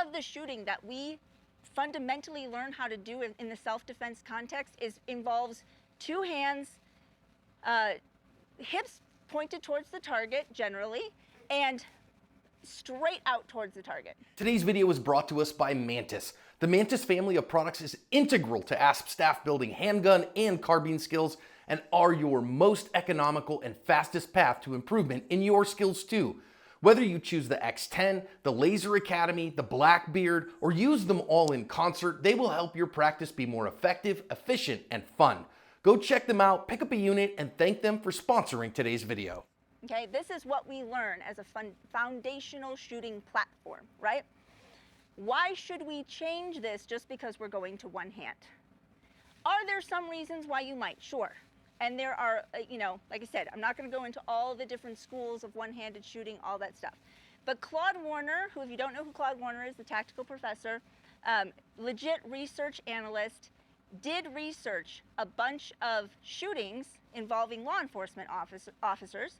of the shooting that we fundamentally learn how to do in the self-defense context involves two hands, hips pointed towards the target generally, and straight out towards the target. Today's video is brought to us by Mantis. The Mantis family of products is integral to ASP staff building handgun and carbine skills and are your most economical and fastest path to improvement in your skills too. Whether you choose the X10, the Laser Academy, the Blackbeard, or use them all in concert, they will help your practice be more effective, efficient, and fun. Go check them out, pick up a unit, and thank them for sponsoring today's video. Okay, this is what we learn as a foundational shooting platform, right? Why should we change this just because we're going to one hand? Are there some reasons why you might? Sure. And there are, like I said, I'm not going to go into all the different schools of one-handed shooting, all that stuff. But Claude Warner, who, if you don't know who Claude Warner is, the tactical professor, legit research analyst, did research a bunch of shootings involving law enforcement officers.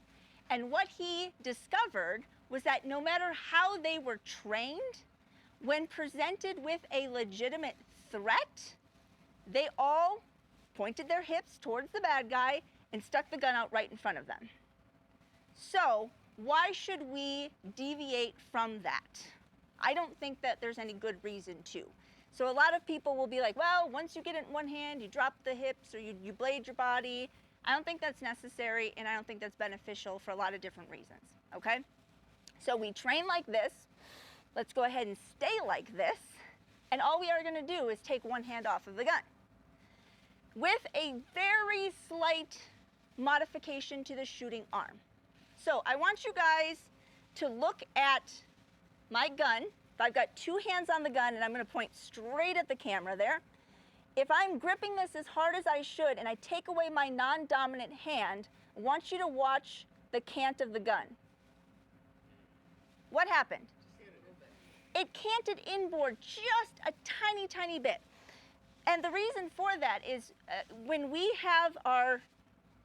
And what he discovered was that no matter how they were trained, when presented with a legitimate threat, they all pointed their hips towards the bad guy and stuck the gun out right in front of them. So why should we deviate from that? I don't think that there's any good reason to. So a lot of people will be like, well, once you get it in one hand, you drop the hips or you blade your body. I don't think that's necessary, and I don't think that's beneficial for a lot of different reasons, okay? So we train like this. Let's go ahead and stay like this. And all we are going to do is take one hand off of the gun with a very slight modification to the shooting arm. So I want you guys to look at my gun. I've got two hands on the gun, and I'm going to point straight at the camera there. If I'm gripping this as hard as I should and I take away my non-dominant hand, I want you to watch the cant of the gun. What happened? It canted inboard just a tiny, tiny bit. And the reason for that is when we have our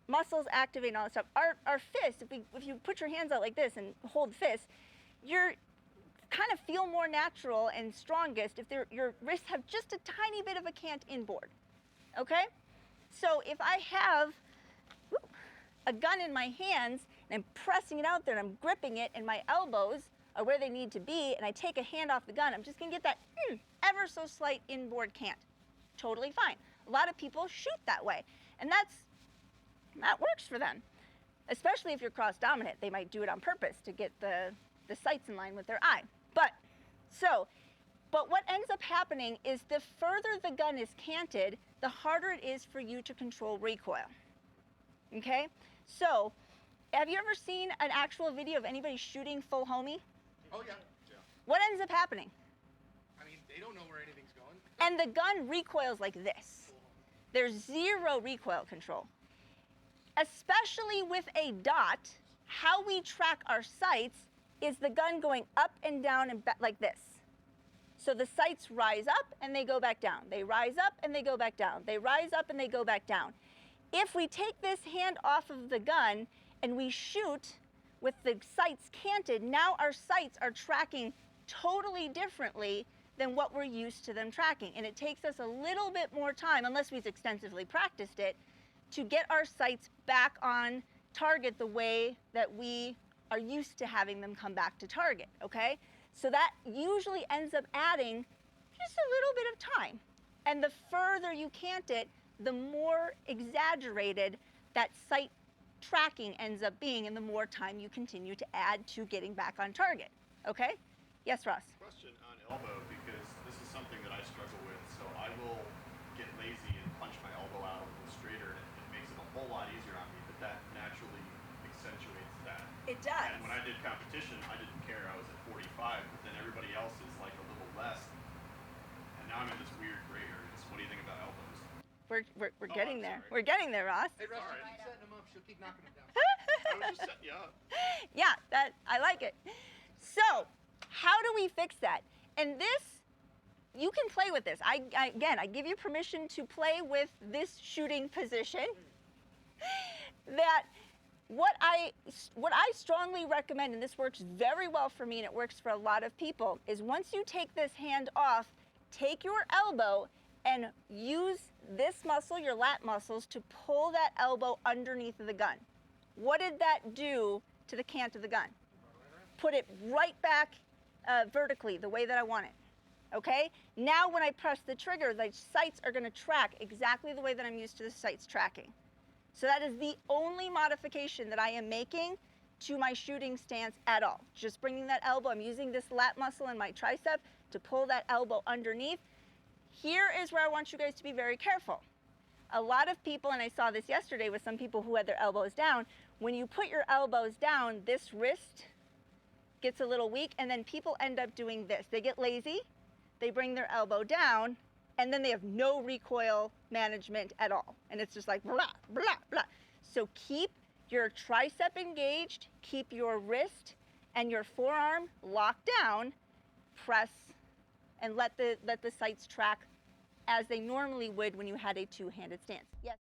muscles activate and all that stuff, our fist, if you put your hands out like this and hold fist, you're kind of feel more natural and strongest if your wrists have just a tiny bit of a cant inboard, okay? So if I have a gun in my hands and I'm pressing it out there and I'm gripping it and my elbows are where they need to be and I take a hand off the gun, I'm just gonna get that ever so slight inboard cant. Totally fine. A lot of people shoot that way, and that works for them. Especially if you're cross-dominant, they might do it on purpose to get the sights in line with their eye. But what ends up happening is the further the gun is canted, the harder it is for you to control recoil. Okay? So, have you ever seen an actual video of anybody shooting full homie? Oh, yeah. What ends up happening? I mean, they don't know where anything's going. And the gun recoils like this. There's zero recoil control. Especially with a dot, how we track our sights is the gun going up and down and like this. So the sights rise up and they go back down. They rise up and they go back down. They rise up and they go back down. If we take this hand off of the gun and we shoot with the sights canted, now our sights are tracking totally differently than what we're used to them tracking. And it takes us a little bit more time, unless we've extensively practiced it, to get our sights back on target the way that we are used to having them come back to target, okay? So that usually ends up adding just a little bit of time. And the further you cant it, the more exaggerated that sight tracking ends up being and the more time you continue to add to getting back on target, okay? Yes, Ross? Question on elbow, because this is something that I struggle with. So I will get lazy and punch my elbow out a little straighter, and it makes it a whole lot easier on me, but that naturally accentuates that. It does. And when I did competition, I didn't care. I was at 45, but then everybody else is like a little less. And now I'm in this weird gray area. So what do you think about elbows? We're getting there. We're getting there, Ross. Hey, Russ, Sorry. keep setting them up. She'll keep knocking them down. I was just setting you up. Yeah, I like it. So, how do we fix that? And this, you can play with this. Again, I give you permission to play with this shooting position. That what I strongly recommend, and this works very well for me and it works for a lot of people, is once you take this hand off, take your elbow and use this muscle, your lat muscles, to pull that elbow underneath of the gun. What did that do to the cant of the gun? Put it right back vertically, the way that I want it. Okay? Now when I press the trigger, the sights are going to track exactly the way that I'm used to the sights tracking. So that is the only modification that I am making to my shooting stance at all. Just bringing that elbow, I'm using this lat muscle in my tricep to pull that elbow underneath. Here is where I want you guys to be very careful. A lot of people, and I saw this yesterday with some people who had their elbows down, when you put your elbows down, this wrist gets a little weak, and then people end up doing this. They get lazy, they bring their elbow down, and then they have no recoil management at all. And it's just like blah, blah, blah. So keep your tricep engaged, keep your wrist and your forearm locked down, press, and let the sights track as they normally would when you had a two-handed stance. Yes?